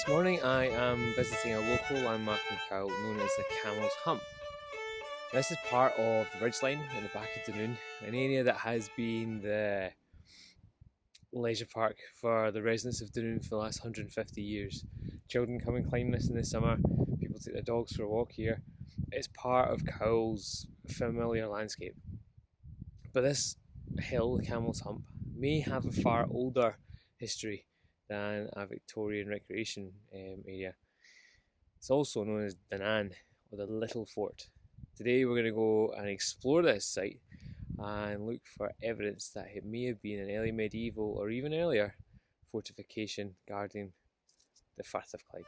This morning I am visiting a local landmark in Cowal known as the Camel's Hump. This is part of the ridgeline in the back of Dunoon, an area that has been the leisure park for the residents of Dunoon for the last 150 years. Children come and climb this in the summer, people take their dogs for a walk here. It's part of Cowal's familiar landscape. But this hill, the Camel's Hump, may have a far older history than a Victorian recreation area. It's also known as Dunan, or the Little Fort. Today we're going to go and explore this site and look for evidence that it may have been an early medieval or even earlier fortification guarding the Firth of Clyde.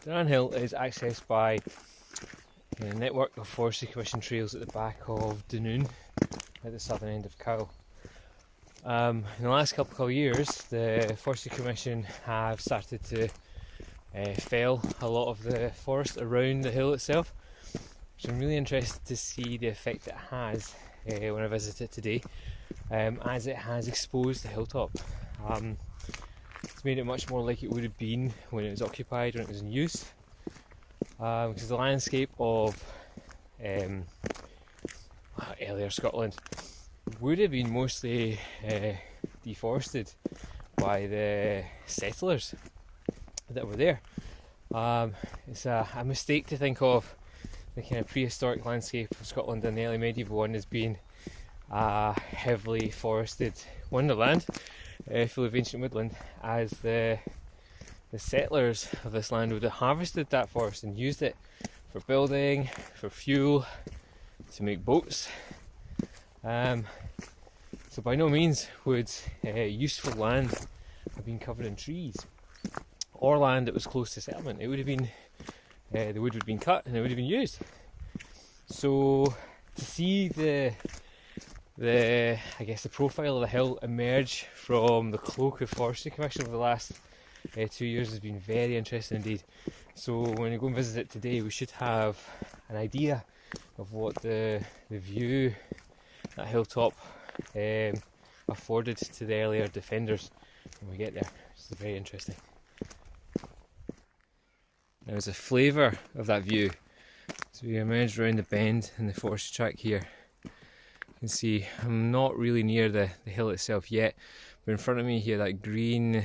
Dunan Hill is accessed by a network of forestry commission trails at the back of Dunoon at the southern end of Cowal. In the last couple of years, the Forestry Commission have started to fell a lot of the forest around the hill itself, which I'm really interested to see the effect it has when I visit it today, as it has exposed the hilltop. It's made it much more like it would have been when it was occupied, when it was in use, because the landscape of earlier Scotland would have been mostly deforested by the settlers that were there. It's a mistake to think of the kind of prehistoric landscape of Scotland and the early medieval one as being a heavily forested wonderland full of ancient woodland, as the settlers of this land would have harvested that forest and used it for building, for fuel, to make boats. So by no means would useful land have been covered in trees or land that was close to settlement. It would have been the wood would have been cut and it would have been used. So to see the profile of the hill emerge from the cloak of Forestry Commission over the last 2 years has been very interesting indeed. So when we go and visit it today, we should have an idea of what the view that hilltop afforded to the earlier defenders when we get there. This is very interesting. Now, there's a flavour of that view. So we emerged around the bend in the forestry track here. You can see I'm not really near the hill itself yet, but in front of me here, that green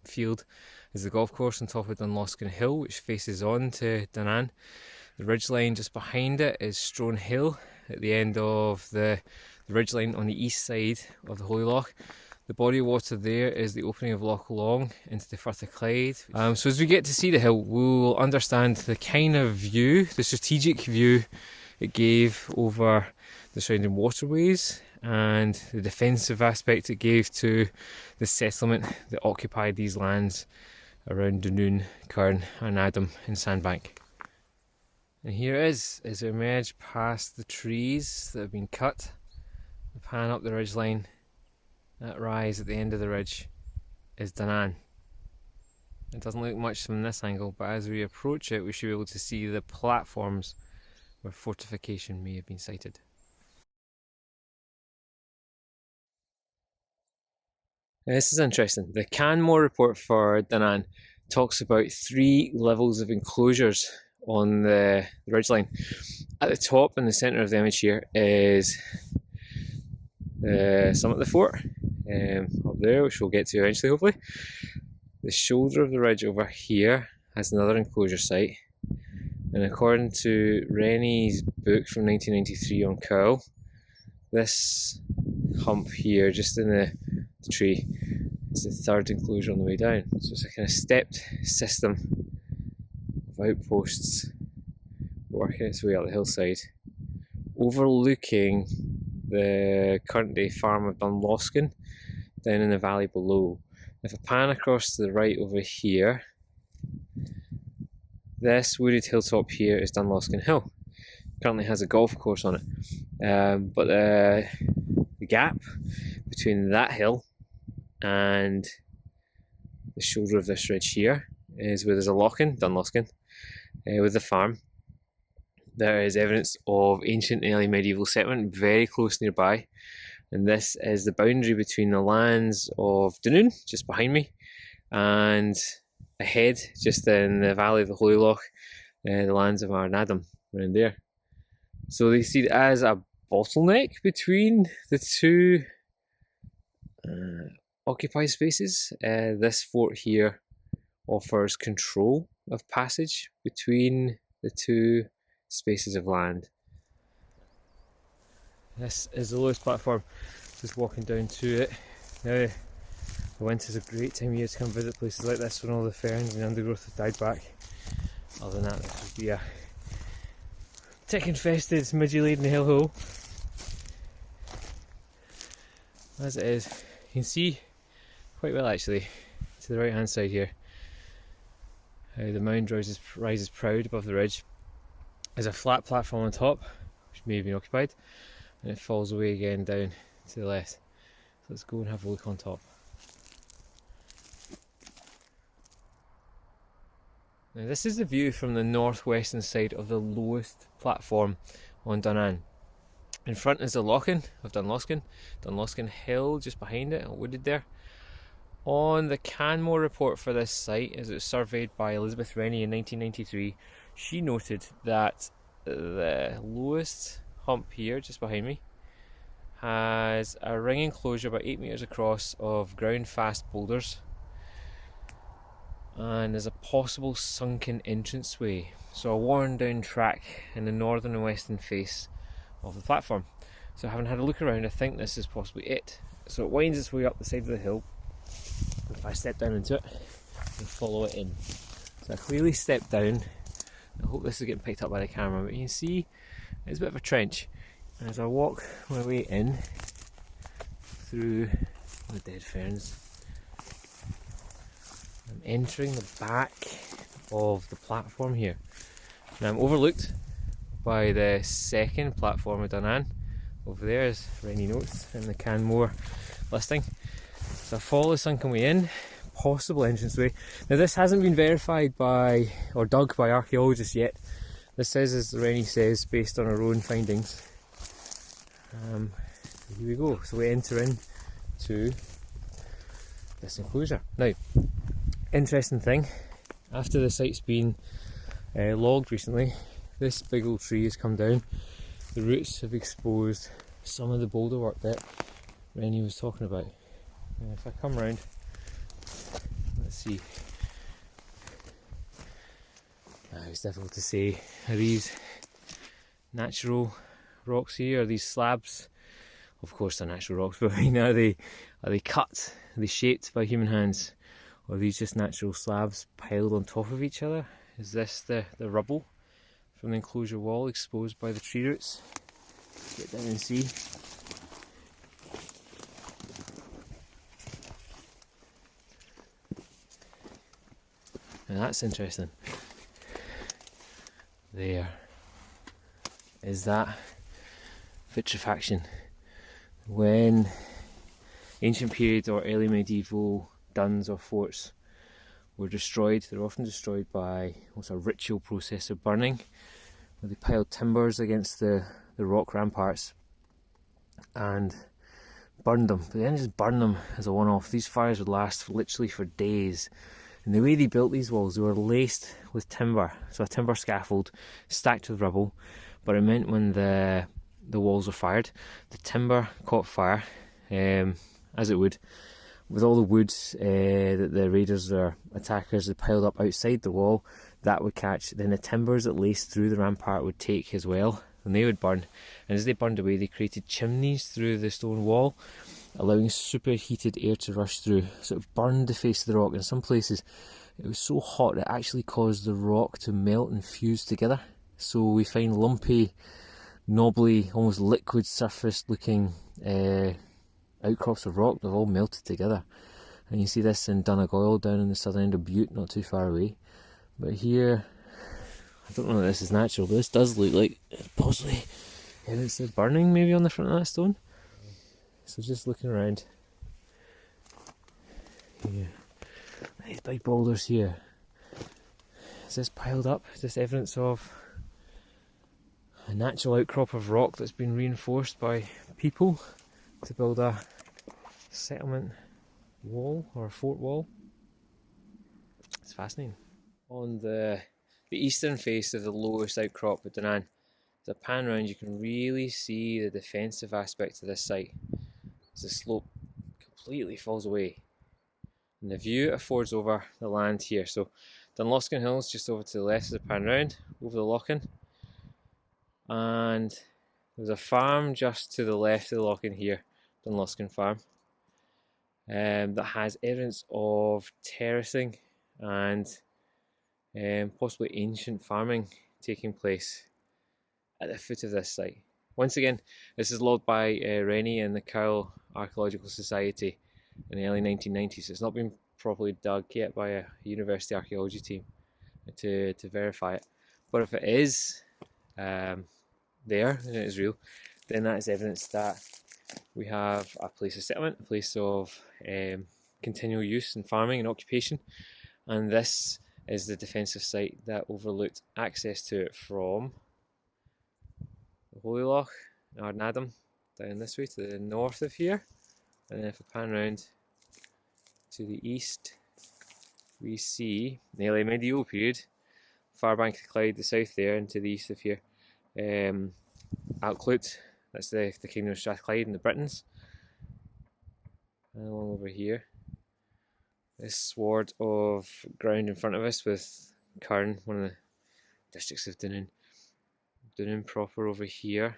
field is the golf course on top of Dunloskin Hill, which faces on to Dunan. The ridgeline just behind it is Strone Hill at the end of the ridgeline on the east side of the Holy Loch. The body of water there is the opening of Loch Long into the Firth of Clyde. So as we get to see the hill, we'll understand the kind of view, the strategic view it gave over the surrounding waterways and the defensive aspect it gave to the settlement that occupied these lands around Dunoon, Cairn and Adam in Sandbank. And here it is, as we emerge past the trees that have been cut, the pan up the ridgeline, that rise at the end of the ridge is Dunan. It doesn't look much from this angle, but as we approach it we should be able to see the platforms where fortification may have been sited. Now, this is interesting. The Canmore report for Dunan talks about 3 levels of enclosures on the ridgeline. At the top in the centre of the image here is the summit of the fort, up there, which we'll get to eventually hopefully. The shoulder of the ridge over here has another enclosure site, and according to Rennie's book from 1993 on Cowal, this hump here just in the tree is the 3rd enclosure on the way down. So it's a kind of stepped system of outposts working its way up the hillside, overlooking the current day farm of Dunloskin down in the valley below. If I pan across to the right over here, this wooded hilltop here is Dunloskin Hill. Currently has a golf course on it, but the gap between that hill and the shoulder of this ridge here is where there's a loch-in, Dunloskin, with the farm. there is evidence of ancient and early medieval settlement very close nearby. And this is the boundary between the lands of Dunoon, just behind me, and ahead, just in the valley of the Holy Loch, the lands of Arnadam, around there. So they see it as a bottleneck between the two occupied spaces. This fort here offers control of passage between the two spaces of land. This is the lowest platform, just walking down to it. Now, the winter's a great time of year to come visit places like this when all the ferns and undergrowth have died back. Other than that, this would be a tick-infested, midgy-laden hellhole. As it is, you can see quite well actually, to the right hand side here, how the mound rises proud above the ridge. There's a flat platform on top, which may have been occupied, and it falls away again down to the left. So let's go and have a look on top. Now this is the view from the northwestern side of the lowest platform on Dunan. In front is the Lochan of Dunloskin Hill just behind it, wooded there. On the Canmore report for this site, as it was surveyed by Elizabeth Rennie in 1993, she noted that the lowest hump here, just behind me, has a ring enclosure about 8 metres across of ground fast boulders, and there's a possible sunken entranceway, so a worn down track in the northern and western face of the platform. So having had a look around, I think this is possibly it. So it winds its way up the side of the hill. If I step down into it and follow it in, so I clearly stepped down. I hope this is getting picked up by the camera, but you can see it's a bit of a trench. And as I walk my way in through the dead ferns, I'm entering the back of the platform here. Now I'm overlooked by the second platform of Dunan. Over there is Rennie notes in the Canmore listing. So I follow the sunken way in, possible entranceway. Now this hasn't been verified by or dug by archaeologists yet. This says, as Rennie says, based on our own findings. Here we go. So we enter into this enclosure. Now, interesting thing, after the site's been logged recently, this big old tree has come down. The roots have exposed some of the boulder work that Rennie was talking about. And if I come round, let's see. It's difficult to say. Are these natural rocks here? Are these slabs? Of course they're natural rocks, but I mean, are they cut? Are they shaped by human hands? Or are these just natural slabs piled on top of each other? Is this the rubble from the enclosure wall exposed by the tree roots? Let's get down and see. Now that's interesting. There is that vitrifaction. When ancient period or early medieval duns or forts were destroyed, they're often destroyed by what's a ritual process of burning, where they piled timbers against the rock ramparts and burned them. But they didn't just burn them as a one-off. These fires would last literally for days. And the way they built these walls, they were laced with timber, so a timber scaffold stacked with rubble. But it meant when the walls were fired, the timber caught fire, as it would, with all the wood that the raiders or attackers had piled up outside the wall. That would catch. Then the timbers that laced through the rampart would take as well, and they would burn. And as they burned away, they created chimneys through the stone wall, allowing superheated air to rush through. So it burned the face of the rock. In some places it was so hot that it actually caused the rock to melt and fuse together. So we find lumpy, knobbly, almost liquid surface looking outcrops of rock. They've all melted together. And you see this in Argyll down in the southern end of Butte, not too far away. But here, I don't know if this is natural, but this does look like possibly evidence of burning maybe on the front of that stone. So just looking around here, these big boulders here. Is this piled up? Is this evidence of a natural outcrop of rock that's been reinforced by people to build a settlement wall or a fort wall. It's fascinating. On the eastern face of the lowest outcrop of Dunan, as I pan around, you can really see the defensive aspect of this site as the slope completely falls away. And the view it affords over the land here. So Dunloskin Hills just over to the left as I pan around, over the loching. And there's a farm just to the left of the loching here, Dunloskin Farm, that has evidence of terracing and possibly ancient farming taking place at the foot of this site. Once again, this is logged by Rennie and the Cowal Archaeological Society in the early 1990s. It's not been properly dug yet by a university archaeology team to verify it. But if it is there and it is real, then that is evidence that we have a place of settlement, a place of continual use and farming and occupation, and this is the defensive site that overlooked access to it from the Holy Loch, Ardnadam, down this way to the north of here. And then if I pan round to the east, we see the early medieval period, far bank of the Clyde, the south there, and to the east of here, Outclut, that's the kingdom of Strathclyde and the Britons. And along over here, this sward of ground in front of us with Carn, one of the districts of Dunoon. Dunoon proper over here,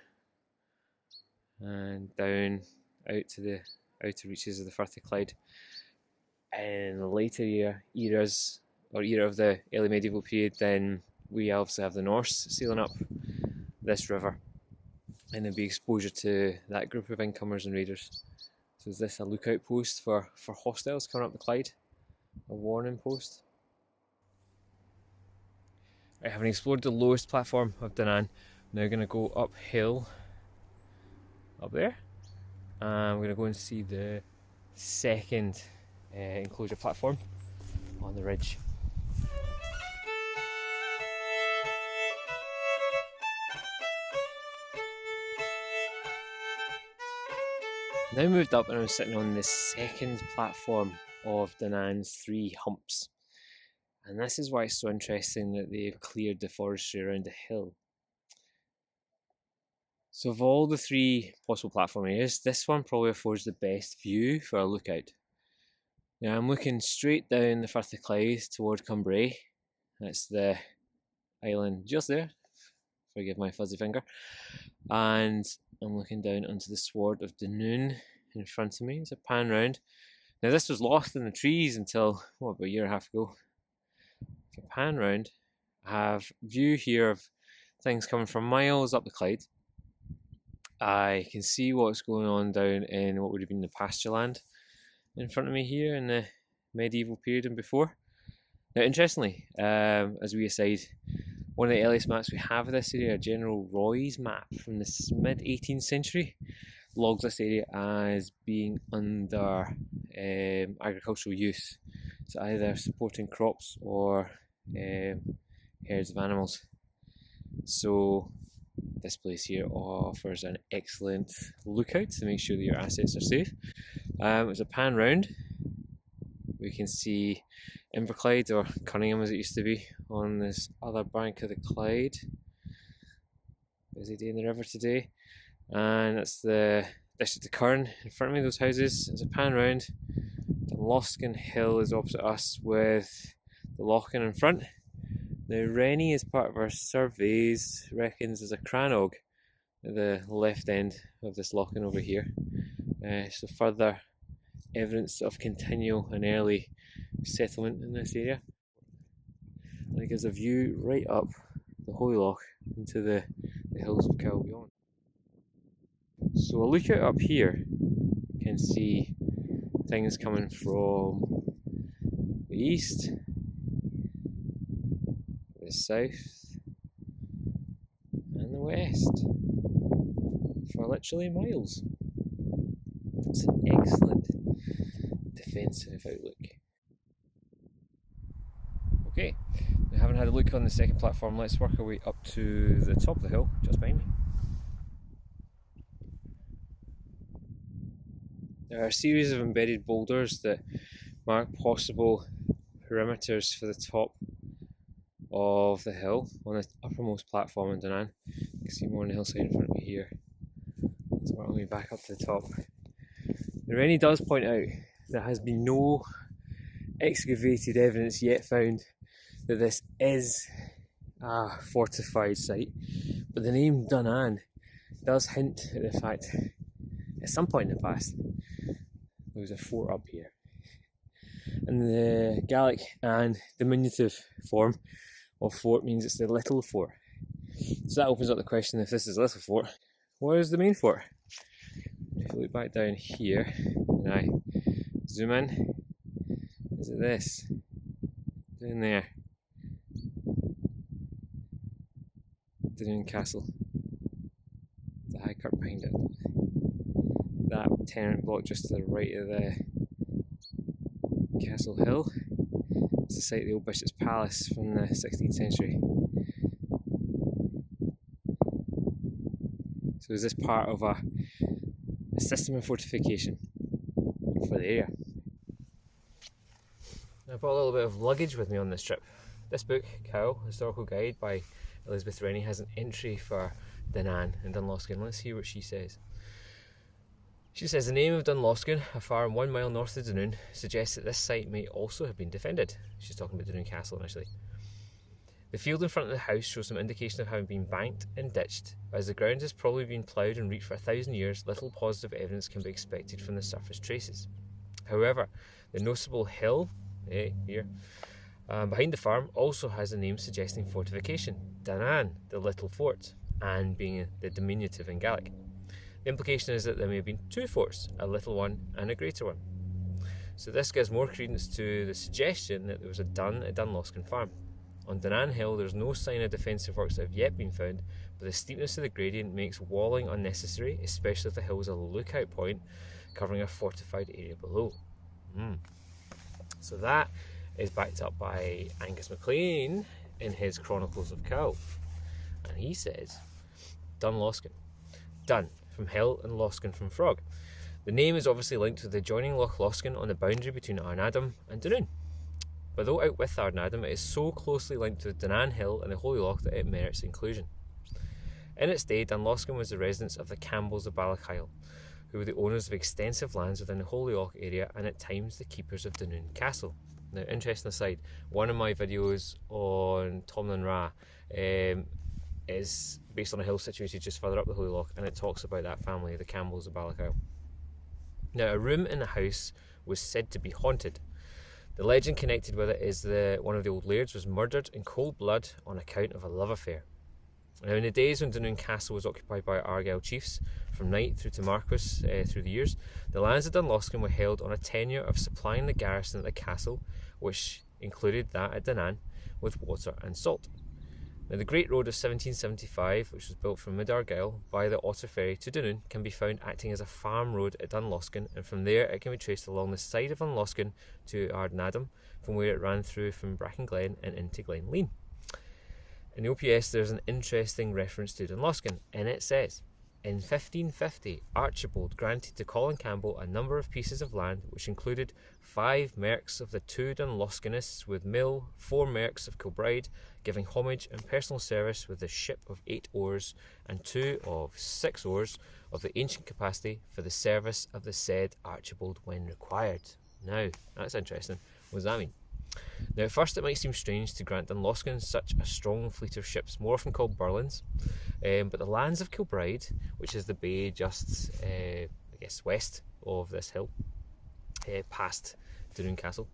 and down out to the outer reaches of the Firth of Clyde. In the later era of the early medieval period, then we obviously have the Norse sailing up this river, and there'll be exposure to that group of incomers and raiders. So is this a lookout post for hostiles coming up the Clyde? A warning post? Right, having explored the lowest platform of Dunan, now going to go uphill, up there, and we're going to go and see the second enclosure platform on the ridge. Now moved up and I'm sitting on the second platform of Dunan's 3 humps. And this is why it's so interesting that they've cleared the forestry around the hill. So of all the 3 possible platform areas, this one probably affords the best view for a lookout. Now I'm looking straight down the Firth of Clyde toward Cumbrae. That's the island just there, forgive my fuzzy finger. And I'm looking down onto the sward of Dunoon in front of me as I pan round. Now this was lost in the trees until, about a year and a half ago. If I pan round, I have view here of things coming from miles up the Clyde. I can see what's going on down in what would have been the pasture land in front of me here in the medieval period and before. Now interestingly, as we aside, one of the earliest maps we have of this area, General Roy's map from the mid 18th century, logs this area as being under agricultural use, so either supporting crops or herds of animals. So this place here offers an excellent lookout to make sure that your assets are safe. As a pan round, we can see Inverclyde, or Cunningham as it used to be, on this other bank of the Clyde. Busy day in the river today. And that's the district of Curran in front of me, those houses. As a pan round, Dunloskin Hill is opposite us with the Loching in front. Now Rennie, as part of our surveys, reckons there's a crannog at the left end of this Loching over here. So further evidence of continual and early settlement in this area. And it gives a view right up the Holy Loch into the hills of Cowal beyond. So a lookout up here, you can see things coming from the east, the south, and the west for literally miles. It's an excellent defensive outlook. Okay, we haven't had a look on the second platform. Let's work our way up to the top of the hill just behind me. There are a series of embedded boulders that mark possible perimeters for the top of the hill on the uppermost platform in Dunan. You can see more on the hillside in front of me here. Let's work our way back up to the top. The Rennie does point out there has been no excavated evidence yet found that this is a fortified site, but the name Dunan does hint at the fact at some point in the past there was a fort up here. And the Gaelic and diminutive form of fort means it's the little fort. So that opens up the question, if this is a little fort, where is the main fort? If you look back down here and I zoom in, is it this? Down there. Dunoon Castle. The high curtain behind it. That tenement block just to the right of the Castle Hill. It's the site of the old Bishop's Palace from the 16th century. So is this part of a system of fortification for the area? I brought a little bit of luggage with me on this trip. This book, Cowal, Historical Guide by Elizabeth Rennie, has an entry for Dunan and Dunloskin. Let's hear what she says. She says, the name of Dunloskin, a farm 1 mile north of Dunoon, suggests that this site may also have been defended. She's talking about Dunoon Castle initially. The field in front of the house shows some indication of having been banked and ditched. As the ground has probably been ploughed and reaped for 1,000 years, little positive evidence can be expected from the surface traces. However, the noticeable hill, here, behind the farm also has a name suggesting fortification, Dunan, the little fort, and being the diminutive in Gaelic. The implication is that there may have been two forts, a little one and a greater one. So this gives more credence to the suggestion that there was a dun at Dunloskin farm. On Dunan Hill there's no sign of defensive works that have yet been found, but the steepness of the gradient makes walling unnecessary, especially if the hill is a lookout point covering a fortified area below. So that is backed up by Angus MacLean in his Chronicles of Cowal. And he says, Dunloskin. Dun from hill and Loskin from frog. The name is obviously linked with the adjoining Loch Loskin on the boundary between Arnadam and Dunoon. But though out with Arnadam, it is so closely linked to Dunan Hill and the Holy Loch that it merits inclusion. In its day, Dunloskin was the residence of the Campbells of Argyll, who were the owners of extensive lands within the Holy Loch area and at times the keepers of Dunoon Castle. Now, interesting aside, one of my videos on Tomlin Ra is based on a hill situated just further up the Holy Loch, and it talks about that family, the Campbells of Argyll. Now, a room in the house was said to be haunted. The legend connected with it is that one of the old lairds was murdered in cold blood on account of a love affair. Now, in the days when Dunoon Castle was occupied by Argyll chiefs, from knight through to marquess through the years, the lands of Dunloskin were held on a tenure of supplying the garrison at the castle, which included that at Dunan, with water and salt. Now, the Great Road of 1775, which was built from mid-Argyll by the Otter Ferry to Dunoon, can be found acting as a farm road at Dunloskin, and from there it can be traced along the side of Dunloskin to Ardnadam, from where it ran through from Brackenglen and into Glenleen. In the OPS there's an interesting reference to Dunloskin, and it says, in 1550, Archibald granted to Colin Campbell a number of pieces of land, which included 5 merks of the 2 Dunloskinists with mill, 4 merks of Kilbride, giving homage and personal service with the ship of 8 oars, and 2 of 6 oars of the ancient capacity for the service of the said Archibald when required. Now, that's interesting. What does that mean? Now, at first it might seem strange to grant Dunloskin such a strong fleet of ships, more often called burlins, but the lands of Kilbride, which is the bay just, west of this hill, past Dunoon Castle.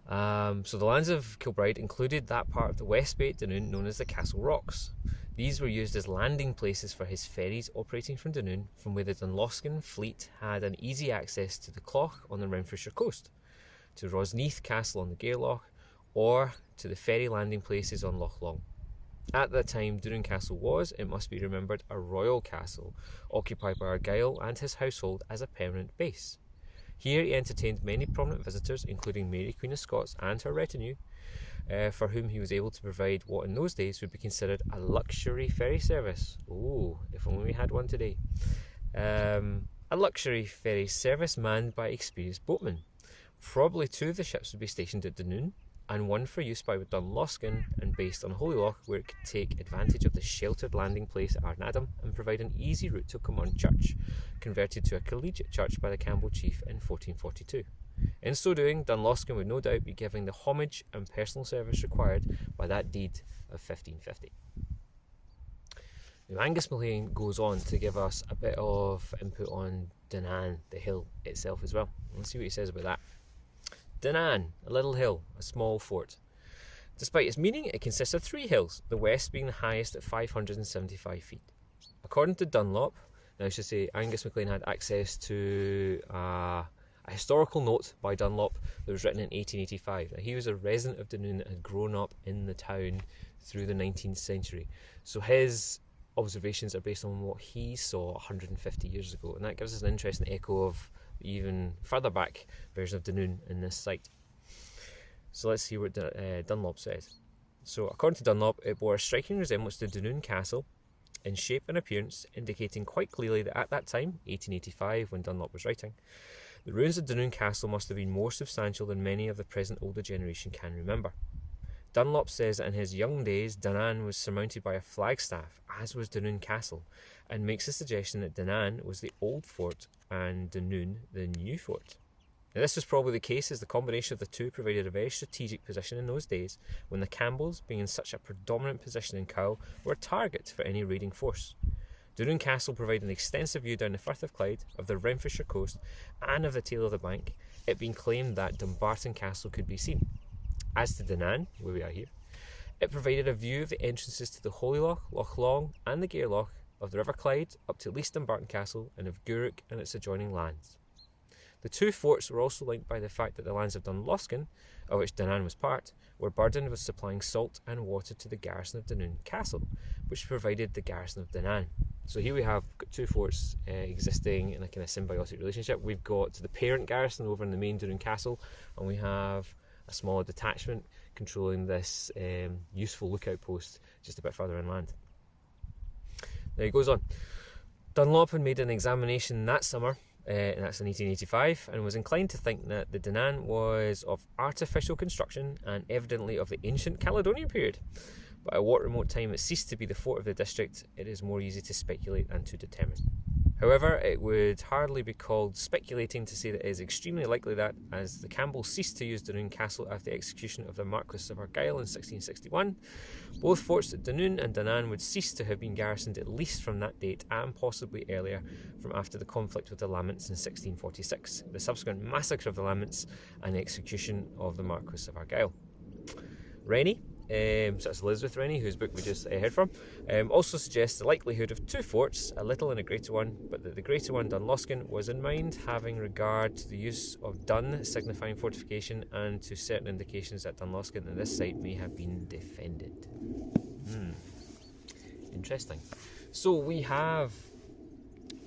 So the lands of Kilbride included that part of the west bay at Dunoon known as the Castle Rocks. These were used as landing places for his ferries operating from Dunoon, from where the Dunloskin fleet had an easy access to the Clough on the Renfrewshire coast, to Rosneath Castle on the Gairloch, or to the ferry landing places on Loch Long. At that time, Dunoon Castle was, it must be remembered, a royal castle, occupied by Argyll and his household as a permanent base. Here he entertained many prominent visitors, including Mary Queen of Scots and her retinue, for whom he was able to provide what in those days would be considered a luxury ferry service. Oh, if only we had one today. A luxury ferry service manned by experienced boatmen. Probably 2 of the ships would be stationed at Dunoon, and one for use by Dunloskin and based on Holyloch, where it could take advantage of the sheltered landing place at Arnadam and provide an easy route to Cumorn Church, converted to a collegiate church by the Campbell chief in 1442. In so doing, Dunloskin would no doubt be giving the homage and personal service required by that deed of 1550. Now, Angus MacLean goes on to give us a bit of input on Dunan, the hill itself as well. Let's see what he says about that. Dunan, a little hill, a small fort. Despite its meaning, it consists of 3 hills, the west being the highest at 575 feet. According to Dunlop, now I should say Angus MacLean had access to a historical note by Dunlop that was written in 1885. Now, he was a resident of Dunoon that had grown up in the town through the 19th century. So his observations are based on what he saw 150 years ago, and that gives us an interesting echo of the even further back version of Dunoon in this site. So let's see what Dunlop says. So according to Dunlop, it bore a striking resemblance to Dunoon Castle in shape and appearance, indicating quite clearly that at that time, 1885, when Dunlop was writing, the ruins of Dunoon Castle must have been more substantial than many of the present older generation can remember. Dunlop says that in his young days, Dunan was surmounted by a flagstaff, as was Dunoon Castle, and makes the suggestion that Dunan was the old fort and Dunoon the new fort. Now, this was probably the case, as the combination of the two provided a very strategic position in those days, when the Campbells, being in such a predominant position in Cowal, were a target for any raiding force. Dunoon Castle provided an extensive view down the Firth of Clyde, of the Renfrewshire coast, and of the tail of the bank, it being claimed that Dumbarton Castle could be seen. As to Dunan, where we are here, it provided a view of the entrances to the Holyloch, Loch Long and the Gairloch, of the River Clyde up to Least Dumbarton Castle, and of Gourock and its adjoining lands. The 2 forts were also linked by the fact that the lands of Dunloskin, of which Dunan was part, were burdened with supplying salt and water to the garrison of Dunoon Castle, which provided the garrison of Dunan. So here we have 2 forts existing in a kind of symbiotic relationship. We've got the parent garrison over in the main Dunoon Castle, and we have a smaller detachment controlling this useful lookout post just a bit further inland. Now he goes on. Dunlop had made an examination that summer, and that's in 1885, and was inclined to think that the Dunan was of artificial construction and evidently of the ancient Caledonian period. But at what remote time it ceased to be the fort of the district, it is more easy to speculate than to determine. However, it would hardly be called speculating to say that it is extremely likely that, as the Campbells ceased to use Dunoon Castle after the execution of the Marquess of Argyll in 1661, both forts at Dunoon and Dunan would cease to have been garrisoned at least from that date, and possibly earlier, from after the conflict with the Laments in 1646, the subsequent massacre of the Laments, and the execution of the Marquess of Argyll. Rennie, so that's Elizabeth Rennie, whose book we just heard from, also suggests the likelihood of 2 forts, a little and a greater one, but that the greater one, Dunloskin, was in mind, having regard to the use of Dun signifying fortification, and to certain indications that Dunloskin and this site may have been defended. Interesting. So we have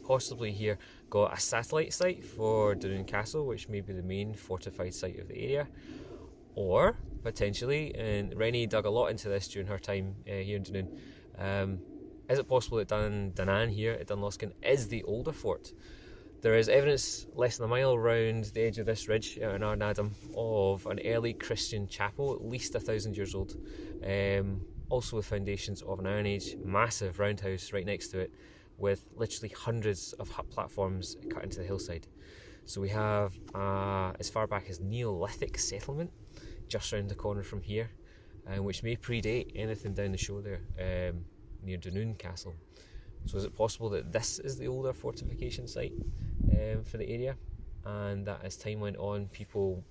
possibly here got a satellite site for Dunoon Castle, which may be the main fortified site of the area, or potentially, and Rennie dug a lot into this during her time here in Dunoon, is it possible that Dunan here at Dunloskin is the older fort? There is evidence less than a mile around the edge of this ridge in Arnadam of an early Christian chapel, at least 1,000 years old, also with foundations of an Iron Age massive roundhouse right next to it, with literally hundreds of hut platforms cut into the hillside. So we have as far back as Neolithic settlement just round the corner from here, which may predate anything down the shore there near Dunoon Castle. So is it possible that this is the older fortification site for the area, and that as time went on people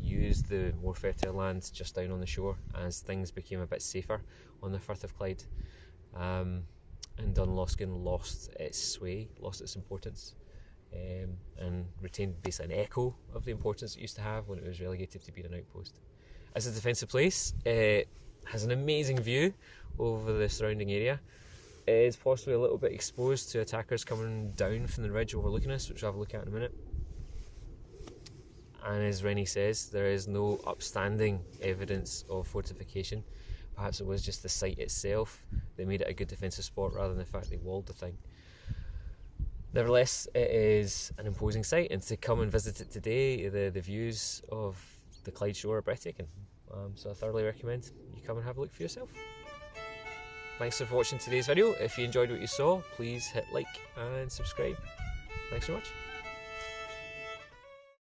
used the more fertile lands just down on the shore as things became a bit safer on the Firth of Clyde, and Dunloskin lost its sway, lost its importance, and retained basically an echo of the importance it used to have when it was relegated to being an outpost. As a defensive place, it has an amazing view over the surrounding area. It is possibly a little bit exposed to attackers coming down from the ridge overlooking us, which we'll have a look at in a minute. and as Rennie says, there is no upstanding evidence of fortification. Perhaps it was just the site itself that made it a good defensive spot rather than the fact they walled the thing. Nevertheless, it is an imposing sight, and to come and visit it today, the views of the Clyde shore are breathtaking. So I thoroughly recommend you come and have a look for yourself. Thanks for watching today's video. If you enjoyed what you saw, please hit like and subscribe. Thanks so much.